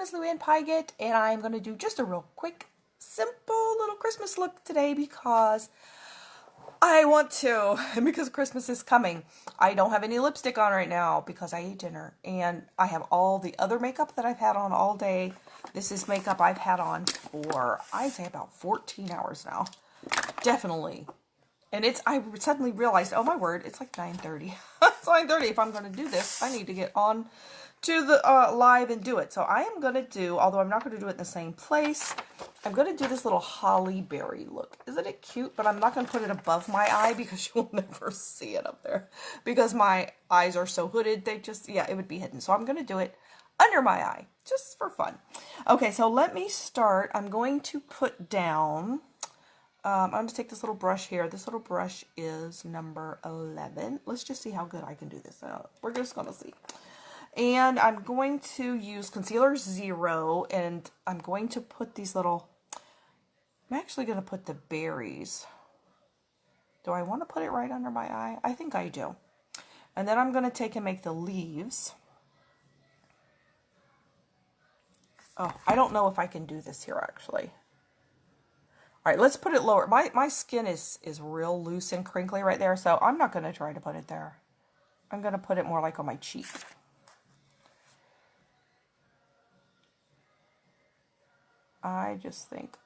is Luann Pygott, and I'm going to do just a real quick, simple little Christmas look today because I want to, and because Christmas is coming. I don't have any lipstick on right now because I ate dinner, and I have all the other makeup that I've had on all day. This is makeup I've had on for, I'd say, about 14 hours now. Definitely. And I suddenly realized, oh my word, it's like 9:30. It's 9:30. If I'm going to do this, I need to get on to the live and do it. So I am going to do, although I'm not going to do it in the same place, I'm going to do this little holly berry look. Isn't it cute? But I'm not going to put it above my eye because you will never see it up there. Because my eyes are so hooded, they just, yeah, it would be hidden. So I'm going to do it under my eye, just for fun. Okay, so let me start. I'm going to put down... I'm going to take this little brush here. This little brush is number 11. Let's just see how good I can do this. We're just going to see. And I'm going to use Concealer Zero, and I'm going to put these little... I'm actually going to put the berries. Do I want to put it right under my eye? I think I do. And then I'm going to take and make the leaves. Oh, I don't know if I can do this here, actually. All right, let's put it lower. My skin is real loose and crinkly right there, so I'm not going to try to put it there. I'm going to put it more like on my cheek. I just think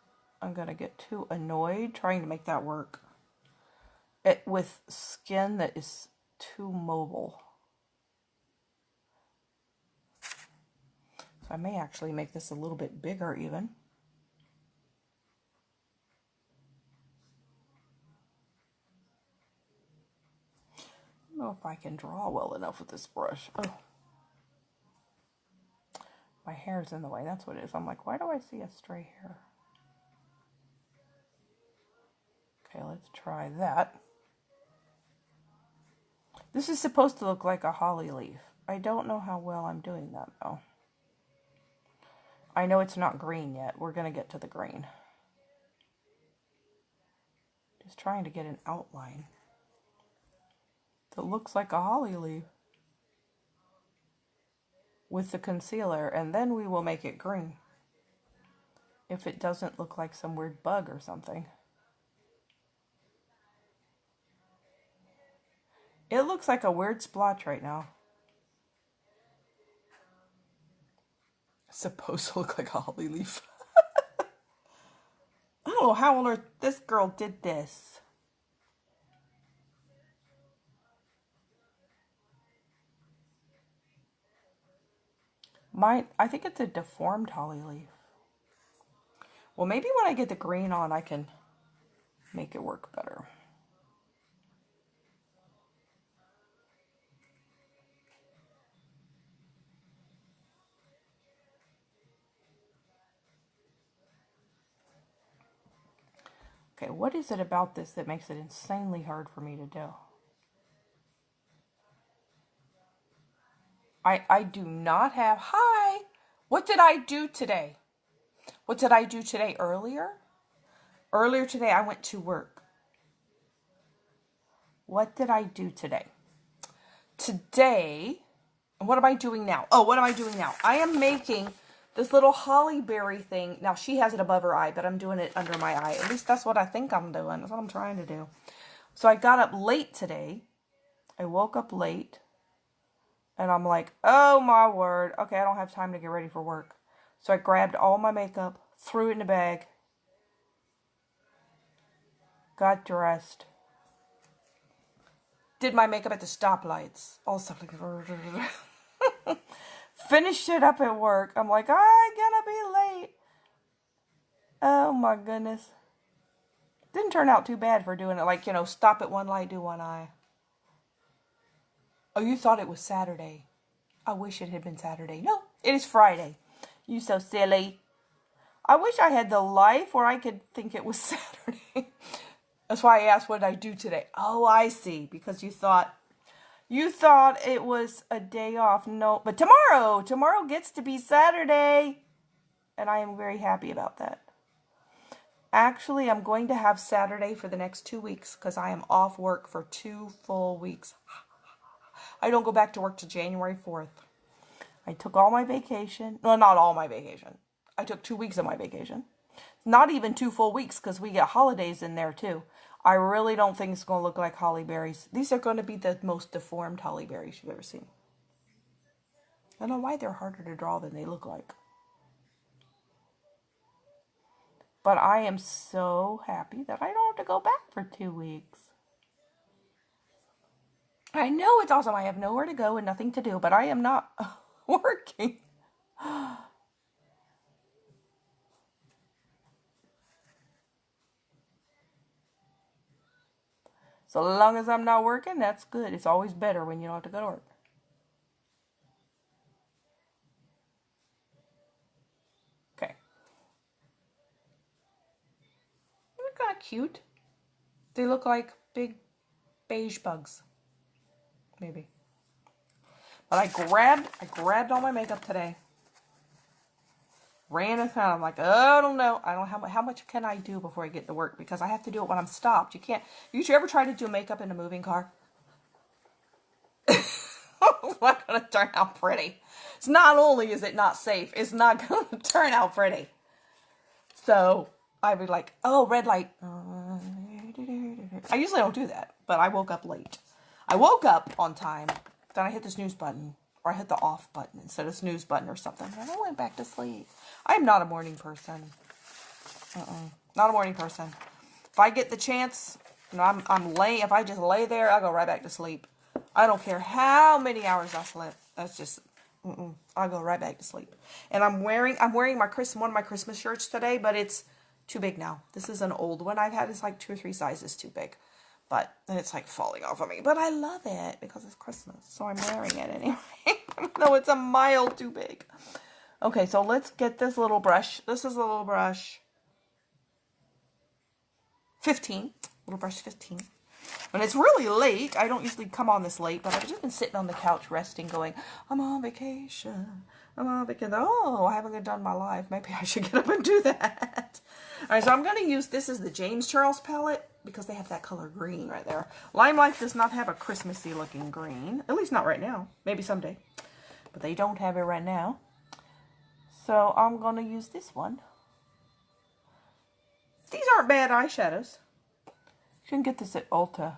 I'm going to get too annoyed trying to make that work with skin that is too mobile. So I may actually make this a little bit bigger even. I don't know if I can draw well enough with this brush. Oh. My hair's in the way. That's what it is. I'm like, why do I see a stray hair? Okay, let's try that. This is supposed to look like a holly leaf. I don't know how well I'm doing that, though. I know it's not green yet. We're going to get to the green. Just trying to get an outline that looks like a holly leaf with the concealer, and then we will make it green if it doesn't look like some weird bug or something. It looks like a weird splotch right now. It's supposed to look like a holly leaf. I don't know how on earth this girl did this. I think it's a deformed holly leaf. Well, maybe when I get the green on, I can make it work better. Okay, what is it about this that makes it insanely hard for me to do? I do not have... Hi! What did I do today? What did I do today earlier? Earlier today, I went to work. What did I do today? Today, what am I doing now? Oh, what am I doing now? I am making this little holly berry thing. Now, she has it above her eye, but I'm doing it under my eye. At least that's what I think I'm doing. That's what I'm trying to do. So I got up late today. I woke up late. And I'm like, oh my word. Okay, I don't have time to get ready for work. So I grabbed all my makeup, threw it in a bag, got dressed, did my makeup at the stoplights, all stuff like finished it up at work. I'm like, I'm gonna be late. Oh my goodness. Didn't turn out too bad for doing it. Like, stop at one light, do one eye. Oh, you thought it was Saturday. I wish it had been Saturday. No, it is Friday. You so silly. I wish I had the life where I could think it was Saturday. That's why I asked, what did I do today? Oh, I see. Because you thought it was a day off. No, but tomorrow gets to be Saturday. And I am very happy about that. Actually, I'm going to have Saturday for the next 2 weeks because I am off work for 2 full weeks. I don't go back to work till January 4th. I took all my vacation. Well, not all my vacation. I took 2 weeks of my vacation. Not even 2 full weeks because we get holidays in there too. I really don't think it's going to look like holly berries. These are going to be the most deformed holly berries you've ever seen. I don't know why they're harder to draw than they look like. But I am so happy that I don't have to go back for 2 weeks. I know it's awesome. I have nowhere to go and nothing to do, but I am not working. So long as I'm not working, that's good. It's always better when you don't have to go to work. Okay. They're kind of cute. They look like big beige bugs. Maybe. But I grabbed all my makeup today. Ran a kind of like, I don't know. I don't know how much can I do before I get to work because I have to do it when I'm stopped. You can't. You ever try to do makeup in a moving car? It's not going to turn out pretty. It's not only is it not safe, it's not going to turn out pretty. So I'd be like, oh, red light. I usually don't do that, but I woke up late. I woke up on time, then I hit the snooze button, or I hit the off button instead of snooze button or something, and I went back to sleep. I'm not a morning person. Not a morning person. If I get the chance, I'm lay. If I just lay there, I go right back to sleep. I don't care how many hours I slept. That's just, I'll go right back to sleep. And I'm wearing one of my Christmas shirts today, but it's too big now. This is an old one I've had. It's like 2 or 3 sizes too big. But it's like falling off of me. But I love it because it's Christmas. So I'm wearing it anyway. Even though it's a mile too big. Okay, so let's get this little brush. This is a little brush 15. Little brush 15. When it's really late, I don't usually come on this late, but I've just been sitting on the couch resting going, I'm on vacation. I'm on vacation. Oh, I haven't done my life. Maybe I should get up and do that. All right, so I'm going to use, this is the James Charles palette because they have that color green right there. Lime Life does not have a Christmassy looking green. At least not right now. Maybe someday. But they don't have it right now. So I'm going to use this one. These aren't bad eyeshadows. You can get this at Ulta.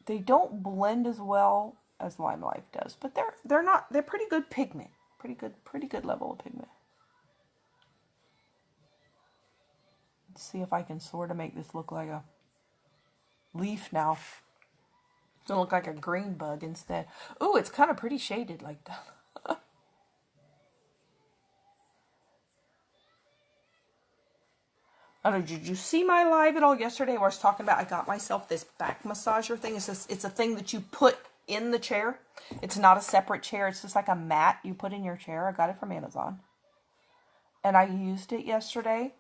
They don't blend as well as Lime Life does, but they're pretty good pigment. Pretty good level of pigment. Let's see if I can sort of make this look like a leaf now. It's gonna look like a green bug instead. Ooh, it's kind of pretty shaded like that. I don't know, did you see my live at all yesterday where I was talking about I got myself this back massager thing? It's a thing that you put in the chair. It's not a separate chair. It's just like a mat you put in your chair. I got it from Amazon. And I used it yesterday.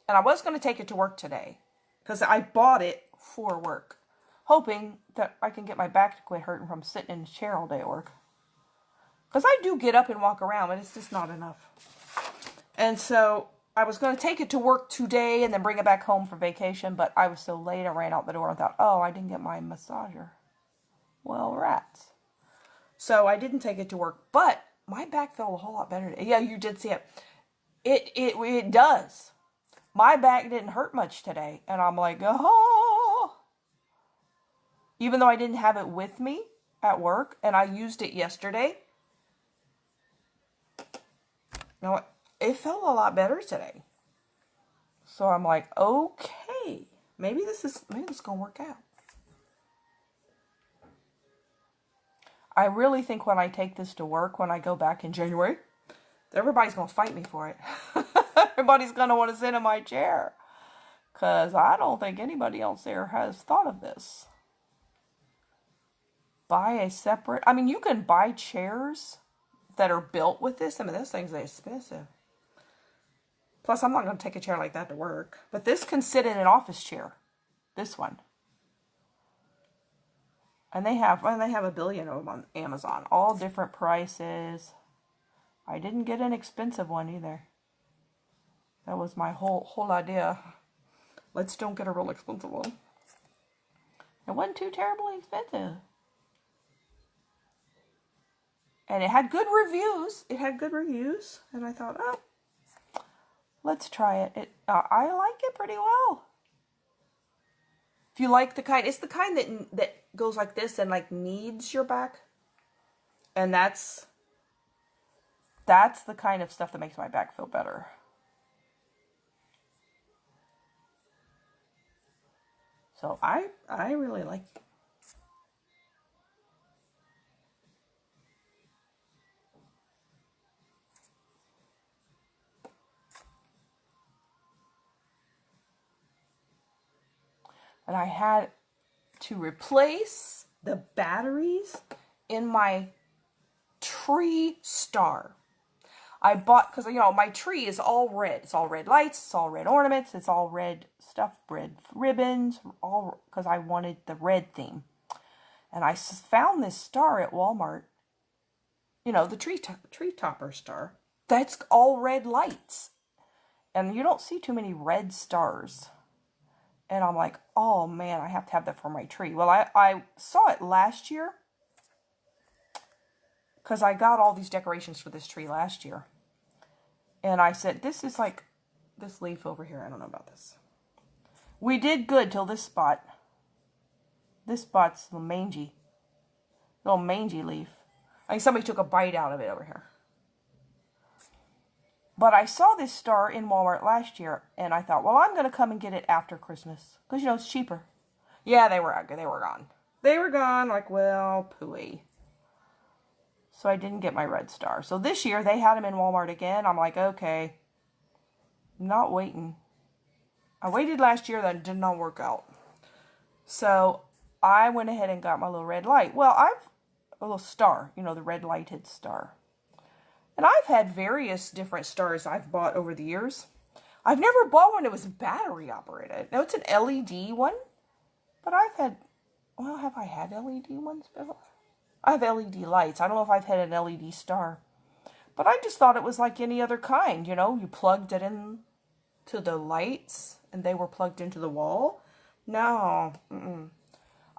And I was going to take it to work today because I bought it for work, hoping that I can get my back to quit hurting from sitting in the chair all day at work. Because I do get up and walk around, but it's just not enough. And so I was going to take it to work today and then bring it back home for vacation, but I was so late I ran out the door and thought, oh, I didn't get my massager. Well, rats. So I didn't take it to work, but my back felt a whole lot better today. Yeah, you did see it. It does. My back didn't hurt much today, and I'm like, oh. Even though I didn't have it with me at work, and I used it yesterday, you know what? It felt a lot better today. So I'm like, okay, maybe this is gonna work out. I really think when I take this to work, when I go back in January, everybody's gonna fight me for it. Everybody's gonna want to sit in my chair. Because I don't think anybody else there has thought of this. Buy a separate, I mean, you can buy chairs that are built with this. I mean, this thing's expensive. Plus, I'm not going to take a chair like that to work. But this can sit in an office chair. This one. And they have a billion of them on Amazon. All different prices. I didn't get an expensive one either. That was my whole idea. Let's don't get a real expensive one. It wasn't too terribly expensive. And it had good reviews. It had good reviews. And I thought, oh, let's try it. I like it pretty well. If you like the kind, it's the kind that goes like this and like kneads your back. And that's the kind of stuff that makes my back feel better. So I really like it. And I had to replace the batteries in my tree star. I bought, because, you know, my tree is all red. It's all red lights, it's all red ornaments, it's all red stuff, red ribbons, all because I wanted the red theme. And I found this star at Walmart. You know, the tree topper star. That's all red lights. And you don't see too many red stars. And I'm like, oh man, I have to have that for my tree. Well, I saw it last year. Because I got all these decorations for this tree last year. And I said, this is like this leaf over here. I don't know about this. We did good till this spot. This spot's a mangy. Little mangy leaf. I think somebody took a bite out of it over here. But I saw this star in Walmart last year, and I thought, well, I'm going to come and get it after Christmas. Because, you know, it's cheaper. Yeah, they were gone. They were gone, like, well, pooey. So I didn't get my red star. So this year, they had them in Walmart again. I'm like, okay. I'm not waiting. I waited last year, that did not work out. So I went ahead and got my little red light. Well, I've a little star, you know, the red lighted star. And I've had various different stars I've bought over the years. I've never bought one that was battery operated. No, it's an LED one. But I've had, well, have I had LED ones before? I have LED lights. I don't know if I've had an LED star. But I just thought it was like any other kind, you know. You plugged it in to the lights and they were plugged into the wall. No.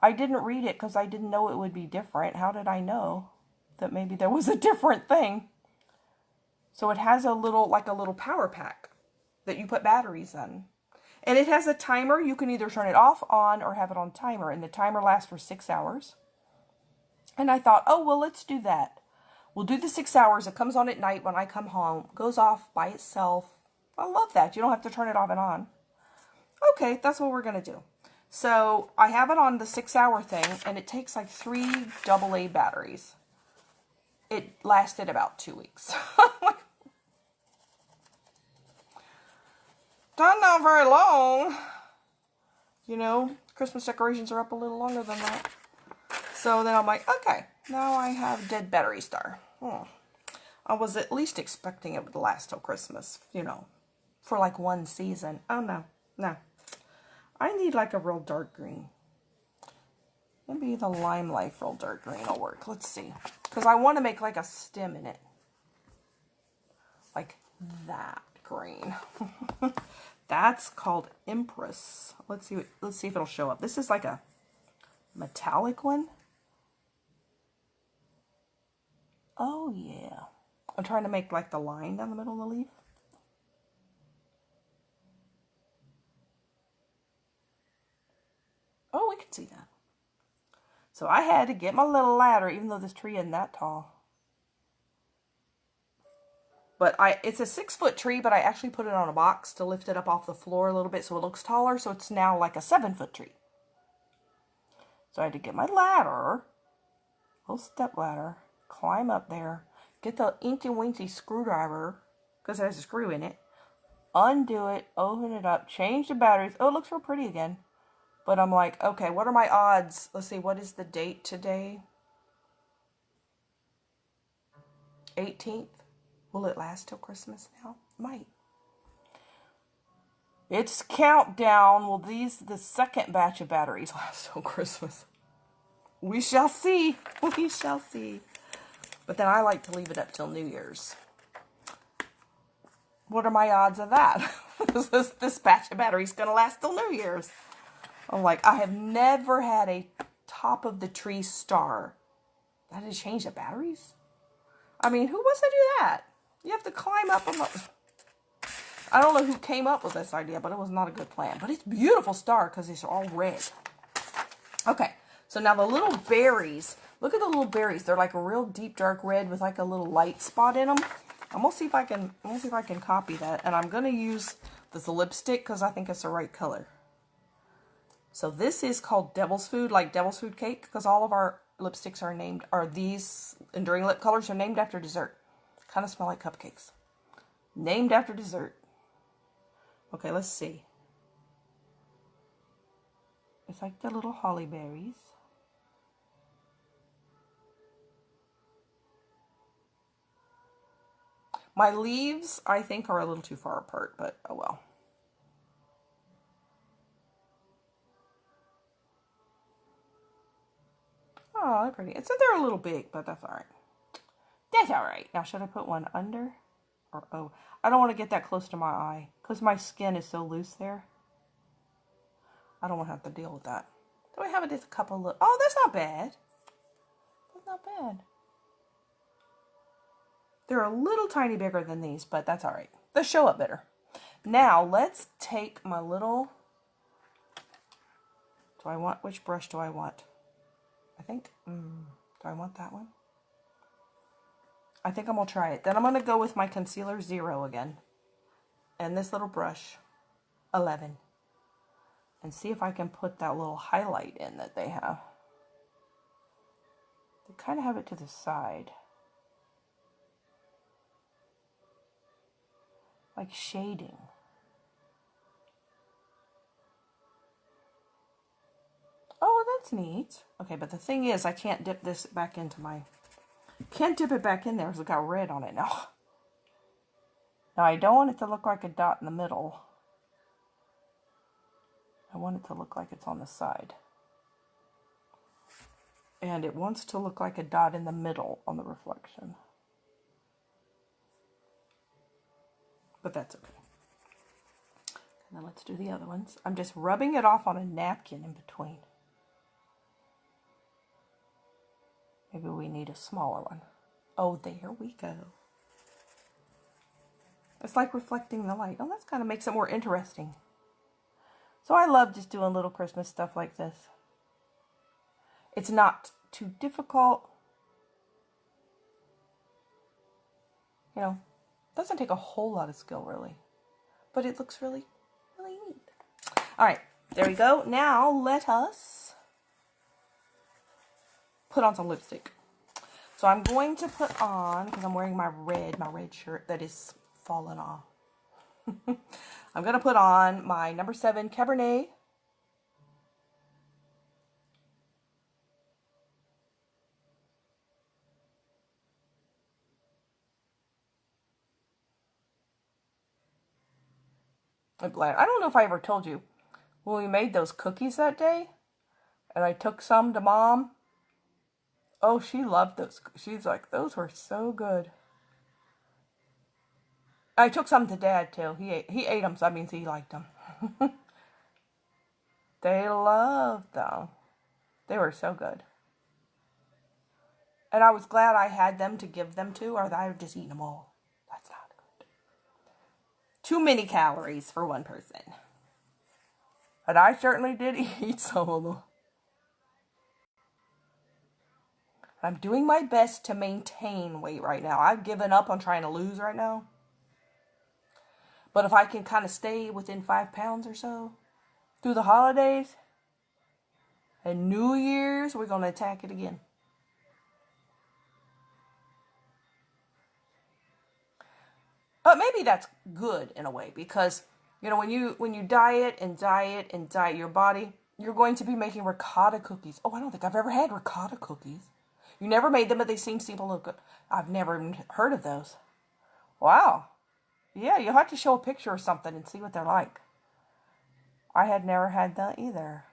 I didn't read it because I didn't know it would be different. How did I know that maybe there was a different thing? So it has a little power pack that you put batteries in. And it has a timer. You can either turn it off, on, or have it on timer. And the timer lasts for 6 hours. And I thought, oh, well, let's do that. We'll do the 6 hours. It comes on at night when I come home. Goes off by itself. I love that. You don't have to turn it off and on. Okay, that's what we're going to do. So I have it on the 6 hour thing. And it takes like 3 AA batteries. It lasted about 2 weeks. Not very long. You know, Christmas decorations are up a little longer than that. So then I'm like, okay, now I have dead battery star. I was at least expecting it would last till Christmas, you know, for like one season. Oh, no. I need like a real dark green. Maybe the Lime Life real dark green will work. Let's see. Because I want to make like a stem in it. Like that green. That's called Empress. Let's see if it'll show up. This is like a metallic one. Oh yeah. I'm trying to make like the line down the middle of the leaf. Oh, we can see that. So I had to get my little ladder, even though this tree isn't that tall. But it's a 6-foot tree, but I actually put it on a box to lift it up off the floor a little bit so it looks taller. So it's now like a 7-foot tree. So I had to get my ladder, little step ladder, climb up there, get the inky-winky screwdriver, because it has a screw in it, undo it, open it up, change the batteries. Oh, it looks real pretty again. But I'm like, okay, what are my odds? Let's see, what is the date today? 18th. Will it last till Christmas now? Might. It's countdown. Will the second batch of batteries last till Christmas? We shall see. We shall see. But then I like to leave it up till New Year's. What are my odds of that? This batch of batteries going to last till New Year's. I'm like, I have never had a top of the tree star. I had to change the batteries? I mean, who wants to do that? You have to climb up a... I don't know who came up with this idea, but it was not a good plan. But it's a beautiful star because it's all red. Okay, so now the little berries. Look at the little berries. They're like a real deep dark red with like a little light spot in them. I'm gonna see if I can copy that, and I'm gonna use this lipstick because I think it's the right color. So this is called Devil's Food, like Devil's Food cake, because all of our lipsticks these enduring lip colors are named after dessert. Kind of smell like cupcakes. Named after dessert. Okay, let's see. It's like the little holly berries. My leaves, I think, are a little too far apart, but oh well. Oh, they're pretty. It's they're a little big, but that's all right. That's all right. Now, should I put one under? Or, oh, I don't want to get that close to my eye because my skin is so loose there. I don't want to have to deal with that. So I have just a couple of... Oh, that's not bad. That's not bad. They're a little tiny bigger than these, but that's all right. They'll show up better. Now, let's take my little... Which brush do I want? I think... do I want that one? I think I'm going to try it. Then I'm going to go with my concealer 0 again. And this little brush, 11. And see if I can put that little highlight in that they have. They kind of have it to the side. Like shading. Oh, that's neat. Okay, but the thing is, I can't dip this back into my... Can't dip it back in there because it got red on it now. Now, I don't want it to look like a dot in the middle. I want it to look like it's on the side. And it wants to look like a dot in the middle on the reflection. But that's okay. And then let's do the other ones. I'm just rubbing it off on a napkin in between. Maybe we need a smaller one. Oh, there we go. It's like reflecting the light. Oh, that kind of makes it more interesting. So I love just doing little Christmas stuff like this. It's not too difficult. You know, doesn't take a whole lot of skill really. But it looks really, really neat. All right, there we go. Now let us put on some lipstick. So I'm going to put on, because I'm wearing my red shirt that is falling off. I'm going to put on my number 7 Cabernet. I don't know if I ever told you, when we made those cookies that day, and I took some to Mom. Oh, she loved those. She's like, those were so good. I took some to Dad, too. He ate them, so that means he liked them. They loved them. They were so good. And I was glad I had them to give them to, or I would just eat them all. That's not good. Too many calories for one person. But I certainly did eat some of them. I'm doing my best to maintain weight right now. I've given up on trying to lose right now. But if I can kind of stay within 5 pounds or so through the holidays and New Year's, we're going to attack it again. But maybe that's good in a way because, you know, when you diet your body, you're going to be making ricotta cookies. Oh, I don't think I've ever had ricotta cookies. You never made them, but they seem to look good. I've never even heard of those. Wow. Yeah, you'll have to show a picture or something and see what they're like. I had never had that either.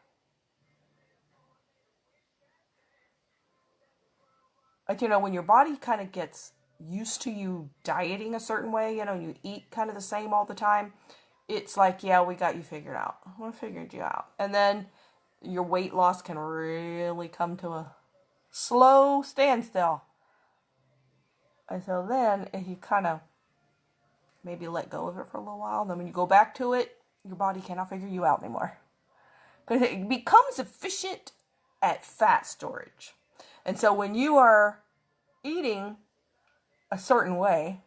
Like, you know, when your body kind of gets used to you dieting a certain way, you know, you eat kind of the same all the time, it's like, yeah, we got you figured out. We figured you out. And then your weight loss can really come to a slow standstill. And so then if you kind of maybe let go of it for a little while, then when you go back to it, your body cannot figure you out anymore. Because it becomes efficient at fat storage. And so when you are eating a certain way,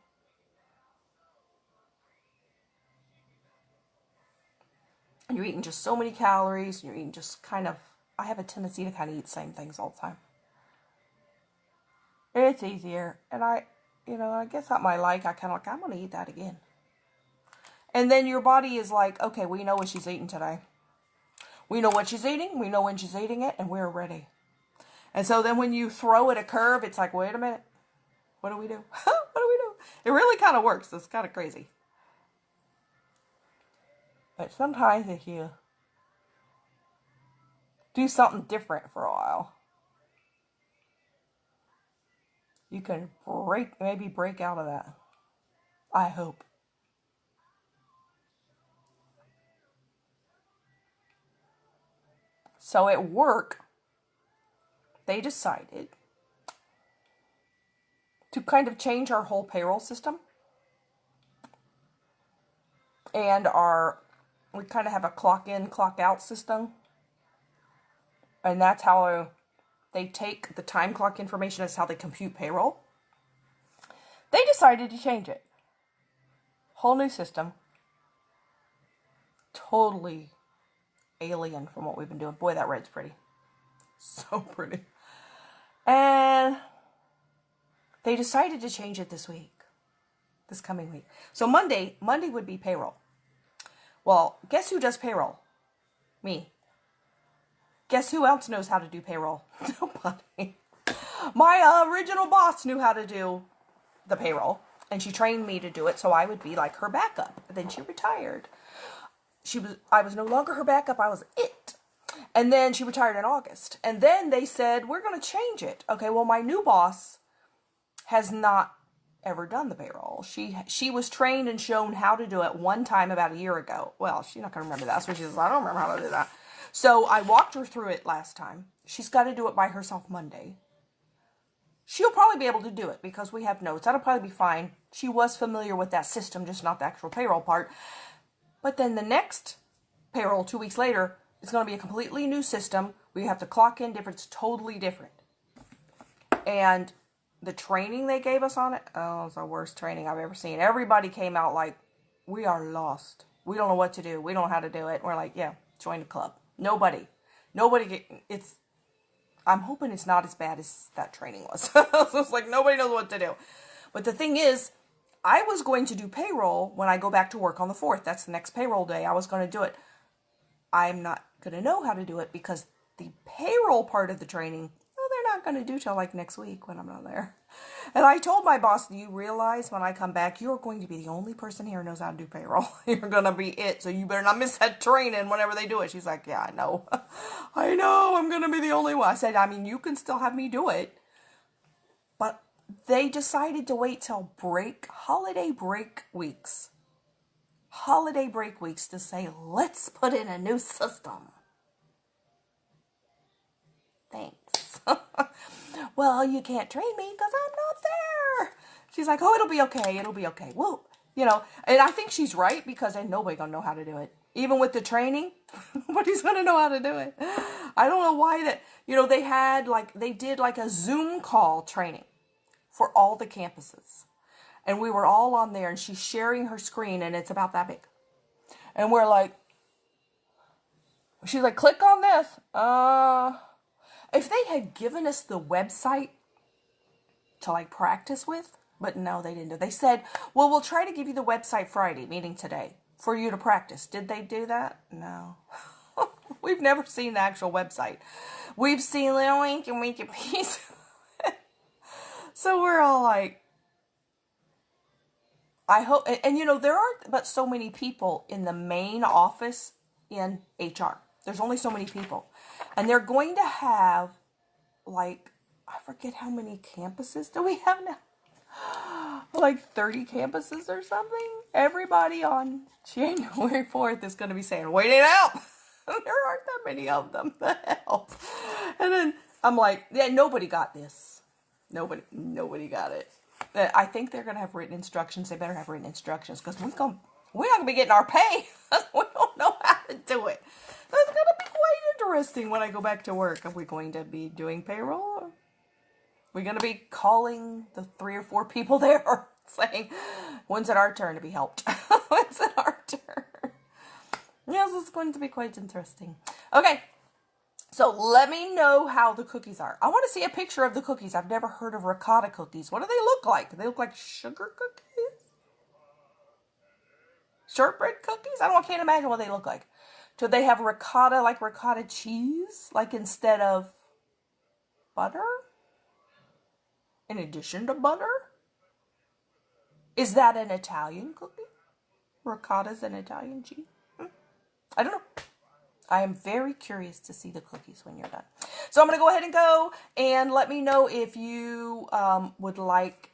and you're eating just so many calories, and you're eating just kind of, I have a tendency to kind of eat the same things all the time. It's easier. And I guess something I like, I kind of like, I'm going to eat that again. And then your body is like, okay, we know what she's eating today. We know what she's eating, we know when she's eating it, and we're ready. And so then when you throw it a curve, it's like, wait a minute. What do we do? What do we do? It really kind of works. It's kind of crazy. But sometimes if you do something different for a while, you can maybe break out of that. I hope. So at work, they decided to kind of change our whole payroll system. And we kind of have a clock in, clock out system. And that's how they take the time clock information. That's how they compute payroll. They decided to change it. Whole new system. Totally alien from what we've been doing. Boy, that red's pretty. So pretty. And they decided to change it this coming week. So Monday would be payroll. Well, guess who does payroll? Me. Guess who else knows how to do payroll? Nobody. My original boss knew how to do the payroll, and she trained me to do it so I would be like her backup. Then she retired. I was no longer her backup, I was it. And then she retired in August. And then they said, we're going to change it. Okay, well, my new boss has not ever done the payroll. She was trained and shown how to do it one time about a year ago. Well, she's not going to remember that. So she says, I don't remember how to do that. So I walked her through it last time. She's got to do it by herself Monday. She'll probably be able to do it because we have notes. That'll probably be fine. She was familiar with that system, just not the actual payroll part. But then the next payroll, 2 weeks later, is going to be a completely new system. We have to clock in different. It's totally different. And the training they gave us on it, oh, it's the worst training I've ever seen. Everybody came out like, we are lost. We don't know what to do. We don't know how to do it. And we're like, yeah, join the club. Nobody, I'm hoping it's not as bad as that training was. So it's like, nobody knows what to do. But the thing is, I was going to do payroll when I go back to work on the 4th. That's the next payroll day. I was going to do it. I'm not going to know how to do it because the payroll part of the training, they're not going to do till like next week when I'm not there. And I told my boss, do you realize when I come back, you're going to be the only person here who knows how to do payroll. You're going to be it. So you better not miss that training whenever they do it. She's like, yeah, I know. I know. I'm going to be the only one. I said, I mean, you can still have me do it. But they decided to wait till holiday break weeks to say, let's put in a new system. Thanks. Well, you can't train me because I'm not there. She's like, oh, it'll be okay. It'll be okay. Well, and I think she's right because ain't nobody going to know how to do it. Even with the training, nobody's going to know how to do it. I don't know why that, they did like a Zoom call training for all the campuses. And we were all on there and she's sharing her screen and it's about that big. And we're like, she's like, click on this. If they had given us the website to like practice with, but no, they didn't do. They said, well, we'll try to give you the website Friday, meaning today, for you to practice. Did they do that? No. We've never seen the actual website. We've seen little link and make a piece. So we're all like, I hope, and there aren't but so many people in the main office in HR. There's only so many people. And they're going to have, I forget how many campuses do we have now? Like 30 campuses or something? Everybody on January 4th is going to be saying, wait it out. There aren't that many of them. The hell? And then I'm like, yeah, nobody got this. Nobody got it. I think they're going to have written instructions. They better have written instructions because we're not going to be getting our pay. We don't know how to do it. So it's going to be quite interesting when I go back to work. Are we going to be doing payroll? We're going to be calling the 3 or 4 people there saying, when's it our turn to be helped? When's it our turn? Yes, it's going to be quite interesting. Okay, so let me know how the cookies are. I want to see a picture of the cookies. I've never heard of ricotta cookies. What do they look like? Do they look like sugar cookies? Shortbread cookies? I can't imagine what they look like. Do they have ricotta, like ricotta cheese? Like instead of butter? In addition to butter? Is that an Italian cookie? Ricotta's an Italian cheese? I don't know. I am very curious to see the cookies when you're done. So I'm going to go ahead and go, and let me know if you would like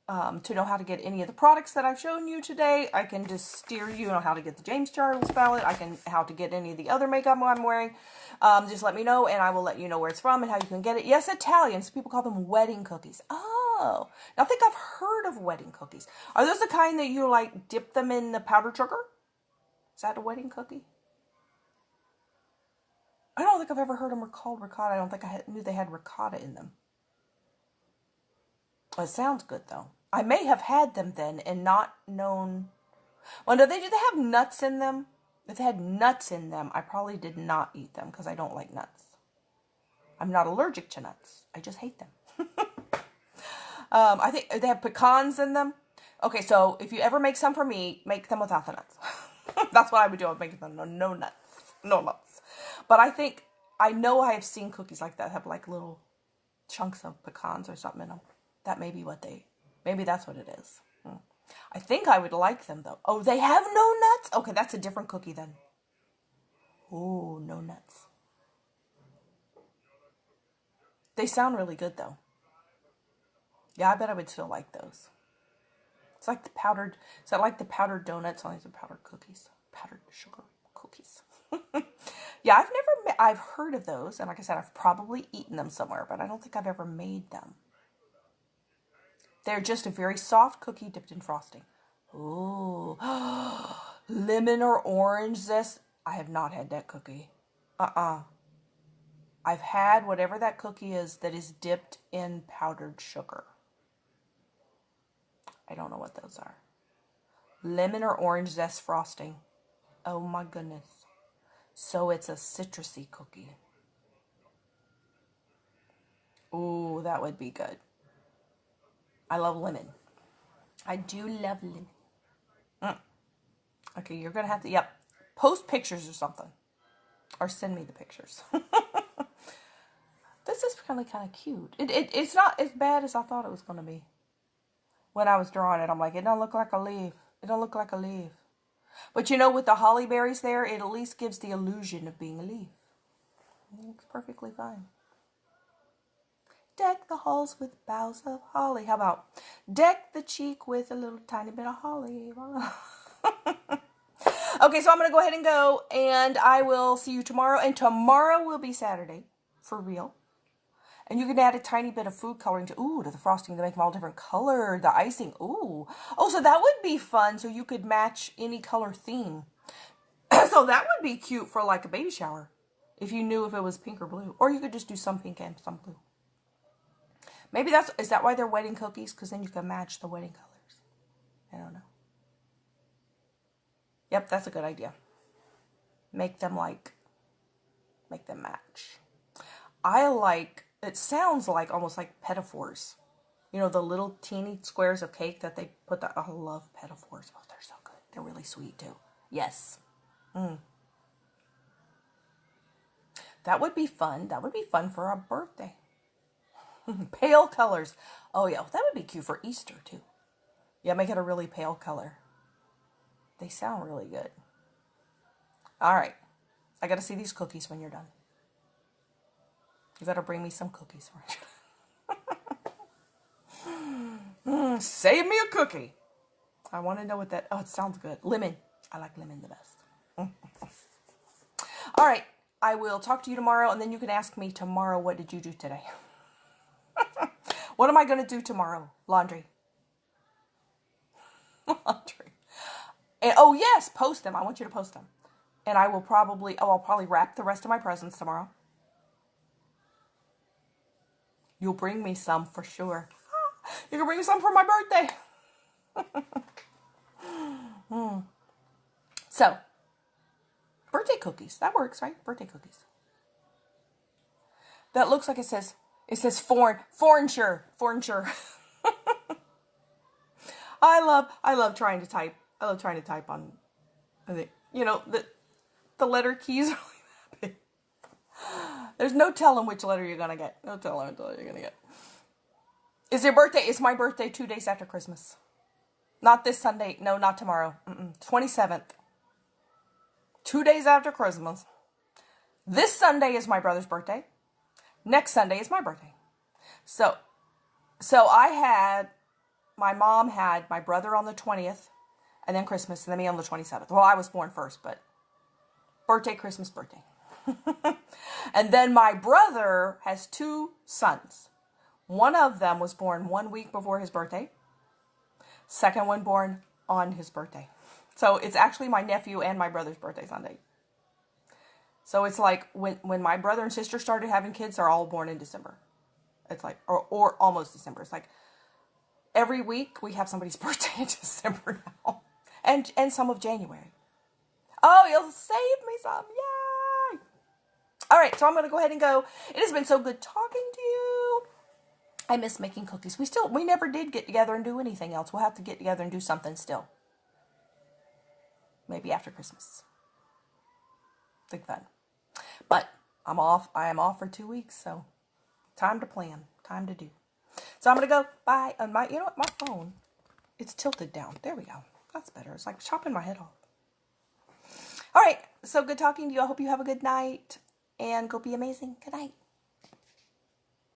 to know how to get any of the products that I've shown you today. I can just steer you on how to get the James Charles palette. How to get any of the other makeup I'm wearing. Just let me know, and I will let you know where it's from and how you can get it. Yes, Italians. People call them wedding cookies. Oh, now I think I've heard of wedding cookies. Are those the kind that you like dip them in the powdered sugar? Is that a wedding cookie? I don't think I've ever heard them called ricotta. I don't think I knew they had ricotta in them. Well, it sounds good, though. I may have had them then and not known. Well, do they have nuts in them? If they had nuts in them, I probably did not eat them because I don't like nuts. I'm not allergic to nuts. I just hate them. I think they have pecans in them. Okay, so if you ever make some for me, make them without the nuts. That's what I would do. I would make them no nuts. No nuts. But I know I have seen cookies like that have like little chunks of pecans or something in them. That may be maybe that's what it is. I think I would like them though. Oh, they have no nuts? Okay, that's a different cookie then. Oh, no nuts. They sound really good though. Yeah, I bet I would still like those. It's like the powdered, is that like the powdered donuts? Only the powdered cookies. Powdered sugar cookies. Yeah, I've heard of those, and like I said, I've probably eaten them somewhere, but I don't think I've ever made them. They're just a very soft cookie dipped in frosting. Ooh. Lemon or orange zest. I have not had that cookie. I've had whatever that cookie is that is dipped in powdered sugar. I don't know what those are. Lemon or orange zest frosting. Oh my goodness. So it's a citrusy cookie. Ooh, that would be good. I love lemon. I do love lemon. Okay, you're going to have to, post pictures or something. Or send me the pictures. This is really kind of cute. It's not as bad as I thought it was going to be. When I was drawing it, I'm like, it don't look like a leaf. It don't look like a leaf. But you know, with the holly berries there, it at least gives the illusion of being a leaf. It looks perfectly fine. Deck the halls with boughs of holly. How about deck the cheek with a little tiny bit of holly? Okay, so I'm going to go ahead and go, and I will see you tomorrow. And tomorrow will be Saturday, for real. And you can add a tiny bit of food coloring to the frosting to make them all different color. The icing, ooh. Oh, so that would be fun. So you could match any color theme. So that would be cute for like a baby shower. If you knew if it was pink or blue. Or you could just do some pink and some blue. Maybe is that why they're wedding cookies? Because then you can match the wedding colors. I don't know. Yep, that's a good idea. Make them match. It sounds like almost like pedophores. You know, the little teeny squares of cake that they put I love pedophores. Oh, they're so good. They're really sweet too. Yes. That would be fun. That would be fun for a birthday. Pale colors. Oh yeah, that would be cute for Easter too. Yeah, make it a really pale color. They sound really good. All right. I got to see these cookies when you're done. You got to bring me some cookies. Save me a cookie. I want to know what that... Oh, it sounds good. Lemon. I like lemon the best. All right. I will talk to you tomorrow, and then you can ask me tomorrow, what did you do today? What am I going to do tomorrow? Laundry. laundry. And, oh yes, post them. I want you to post them. And I will probably, I'll probably wrap the rest of my presents tomorrow. You'll bring me some for sure. You can bring me some for my birthday. So, birthday cookies. That works, right? Birthday cookies. That looks like it says foreigner. I love trying to type. I love trying to type on, the letter keys are really that big. There's no telling which letter you're gonna get. No telling which letter you're gonna get. Is your birthday? It's my birthday 2 days after Christmas. Not this Sunday. No, not tomorrow. 27th. 2 days after Christmas. This Sunday is my brother's birthday. Next Sunday is my birthday. So my mom had my brother on the 20th, and then Christmas, and then me on the 27th. Well, I was born first, but birthday, Christmas, birthday. And then my brother has 2 sons. One of them was born 1 week before his birthday. Second one born on his birthday. So it's actually my nephew and my brother's birthday Sunday. So it's like when my brother and sister started having kids, they're all born in December. It's like, or almost December. It's like every week we have somebody's birthday in December now. And some of January. Oh, you'll save me some. Yay! All right, so I'm going to go ahead and go. It has been so good talking to you. I miss making cookies. We never did get together and do anything else. We'll have to get together and do something still. Maybe after Christmas. Big fun. But I'm off. I am off for 2 weeks, so time to plan. Time to do. So I'm going to go. Bye. And you know what? My phone, it's tilted down. There we go. That's better. It's like chopping my head off. All right. So good talking to you. I hope you have a good night. And go be amazing. Good night.